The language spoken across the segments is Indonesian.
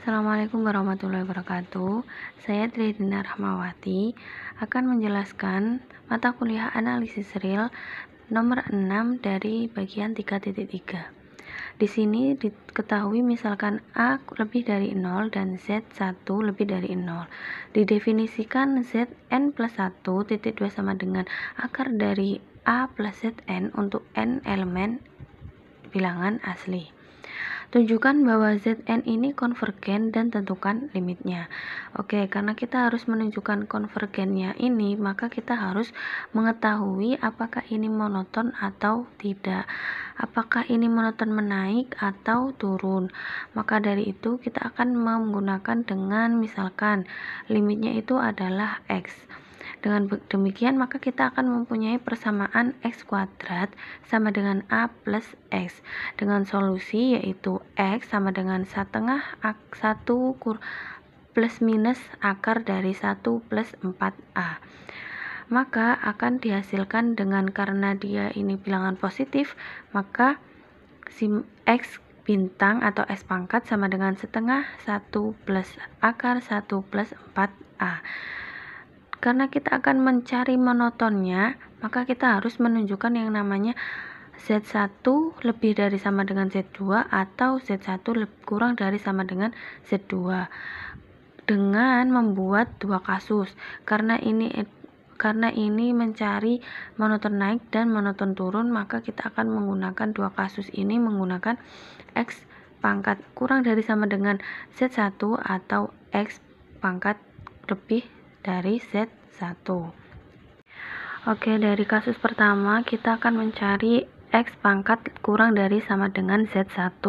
Assalamualaikum warahmatullahi wabarakatuh. Saya Tridina Rahmawati akan menjelaskan mata kuliah analisis real nomor 6 dari bagian 3.3. Di sini diketahui misalkan A lebih dari 0 dan Z1 lebih dari 0. Didefinisikan Zn plus 1 titik 2 sama dengan akar dari A plus Zn untuk n elemen bilangan asli. Tunjukkan bahwa Zn ini konvergen dan tentukan limitnya. Oke, karena kita harus menunjukkan konvergennya ini, maka kita harus mengetahui apakah ini monoton atau tidak. Apakah ini monoton menaik atau turun. Maka dari itu kita akan menggunakan dengan misalkan limitnya itu adalah X. Dengan demikian maka kita akan mempunyai persamaan X kuadrat sama dengan A plus X dengan solusi yaitu X sama dengan 1 plus minus akar dari 1 plus 4A. Maka akan dihasilkan dengan karena dia ini bilangan positif, maka X bintang atau X pangkat sama dengan setengah 1 plus akar 1 plus 4A. Karena kita akan mencari monotonnya, maka kita harus menunjukkan yang namanya Z1 lebih dari sama dengan Z2 atau Z1 kurang dari sama dengan Z2 dengan membuat dua kasus. Karena ini mencari monoton naik dan monoton turun, maka kita akan menggunakan dua kasus ini menggunakan X pangkat kurang dari sama dengan Z1 atau X pangkat lebih dari Z1. Oke, dari kasus pertama kita akan mencari X pangkat kurang dari sama dengan Z1,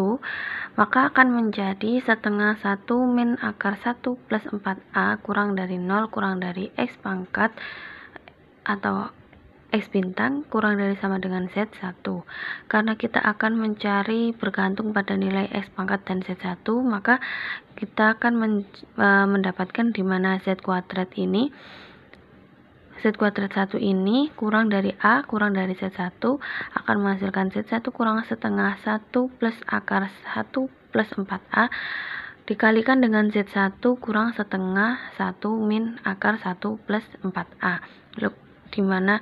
maka akan menjadi setengah 1 min akar 1 plus 4A kurang dari 0 kurang dari X pangkat atau X bintang kurang dari sama dengan Z1. Karena kita akan mencari bergantung pada nilai X pangkat dan Z1, maka kita akan mendapatkan di mana Z kuadrat 1 ini kurang dari A kurang dari Z1 akan menghasilkan Z1 kurang setengah 1 plus akar 1 plus 4A dikalikan dengan Z1 kurang setengah 1 min akar 1 plus 4A, di mana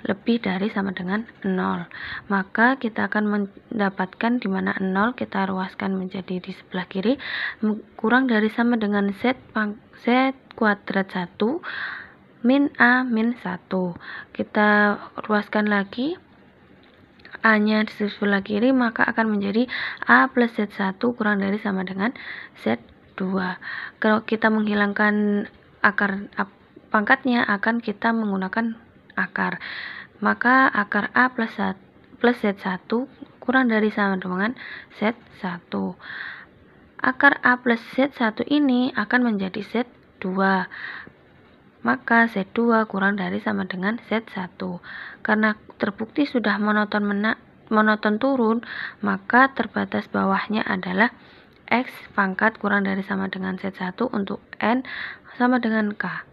lebih dari sama dengan 0. Maka kita akan mendapatkan di mana 0 kita ruaskan menjadi di sebelah kiri kurang dari sama dengan Z kuadrat 1 min A min 1. Kita ruaskan lagi A nya di sebelah kiri, maka akan menjadi A plus Z1 kurang dari sama dengan Z2. Kalau kita menghilangkan akar pangkatnya, akan kita menggunakan akar. Maka akar A plus Z1 kurang dari sama dengan Z1. Akar A plus Z1 ini akan menjadi Z2. Maka Z2 kurang dari sama dengan Z1. Karena terbukti sudah monoton turun, maka terbatas bawahnya adalah X pangkat kurang dari sama dengan Z1 untuk N sama dengan K.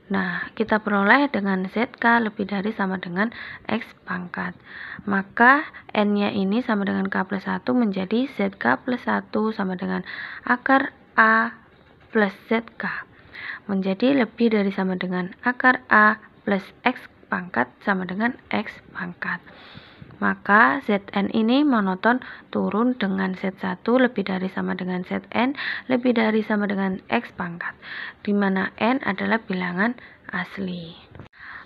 Nah, kita peroleh dengan ZK lebih dari sama dengan X pangkat. Maka N-nya ini sama dengan K plus 1 menjadi ZK plus 1 sama dengan akar A plus ZK. Menjadi lebih dari sama dengan akar A plus X pangkat sama dengan X pangkat. Maka Zn ini monoton turun dengan Z1 lebih dari sama dengan Zn lebih dari sama dengan X pangkat, di mana N adalah bilangan asli.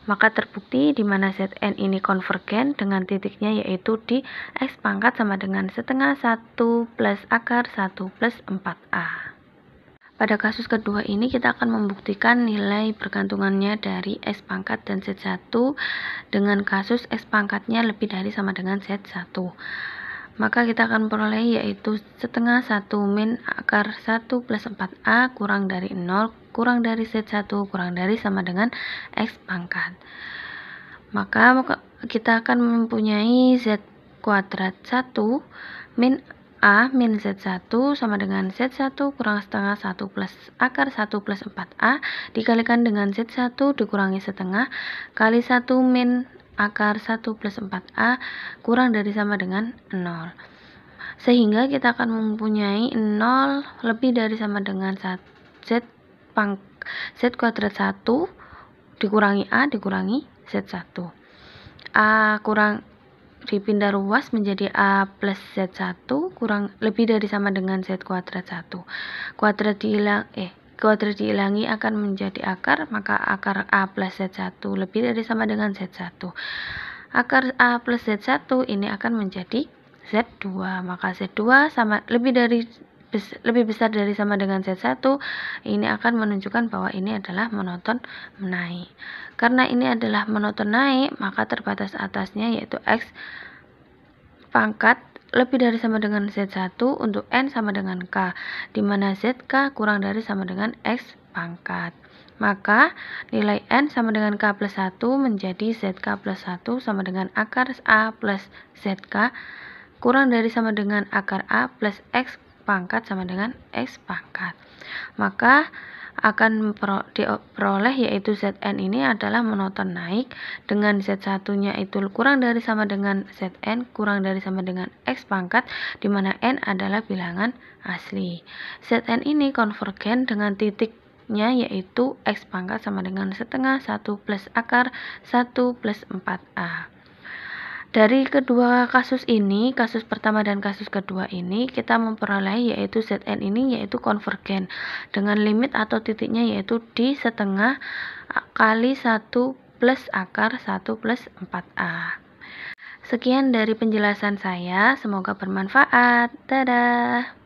Maka terbukti di mana Zn ini konvergen dengan titiknya yaitu di X pangkat sama dengan setengah 1 plus akar 1 plus 4A. Pada kasus kedua ini kita akan membuktikan nilai bergantungannya dari X pangkat dan Z1 dengan kasus X pangkatnya lebih dari sama dengan Z1. Maka kita akan peroleh yaitu setengah 1 min akar 1 plus 4A kurang dari 0 kurang dari Z1 kurang dari sama dengan X pangkat. Maka kita akan mempunyai Z kuadrat 1 min A min Z1 sama dengan Z1 kurang setengah 1 plus akar 1 plus 4A dikalikan dengan Z1 dikurangi setengah kali 1 min akar 1 plus 4A kurang dari sama dengan 0. Sehingga kita akan mempunyai 0 lebih dari sama dengan Z kuadrat 1 dikurangi A dikurangi Z1. A kurang dipindah ruas menjadi A plus Z1 kurang lebih dari sama dengan Z kuadrat 1. Kuadrat dihilangi akan menjadi akar, maka akar A plus Z1 lebih dari sama dengan Z1. Akar A plus Z1 ini akan menjadi Z2, maka Z2 sama lebih besar dari sama dengan Z1, ini akan menunjukkan bahwa ini adalah monoton naik. Karena ini adalah monoton naik, maka terbatas atasnya yaitu X pangkat lebih dari sama dengan Z1 untuk N sama dengan K, di mana ZK kurang dari sama dengan X pangkat. Maka nilai N sama dengan K plus 1 menjadi ZK plus 1 sama dengan akar A plus ZK kurang dari sama dengan akar A plus X pangkat sama dengan X pangkat. Maka akan diperoleh yaitu Zn ini adalah monoton naik dengan Z1 nya itu kurang dari sama dengan Zn kurang dari sama dengan X pangkat, di mana N adalah bilangan asli. Zn ini konvergen dengan titiknya yaitu X pangkat sama dengan setengah 1 plus akar 1 plus 4A. Dari kedua kasus ini, kasus pertama dan kasus kedua ini, kita memperoleh yaitu Zn ini yaitu konvergen dengan limit atau titiknya yaitu di setengah kali 1 plus akar 1 plus 4A. Sekian dari penjelasan saya, semoga bermanfaat. Dadah!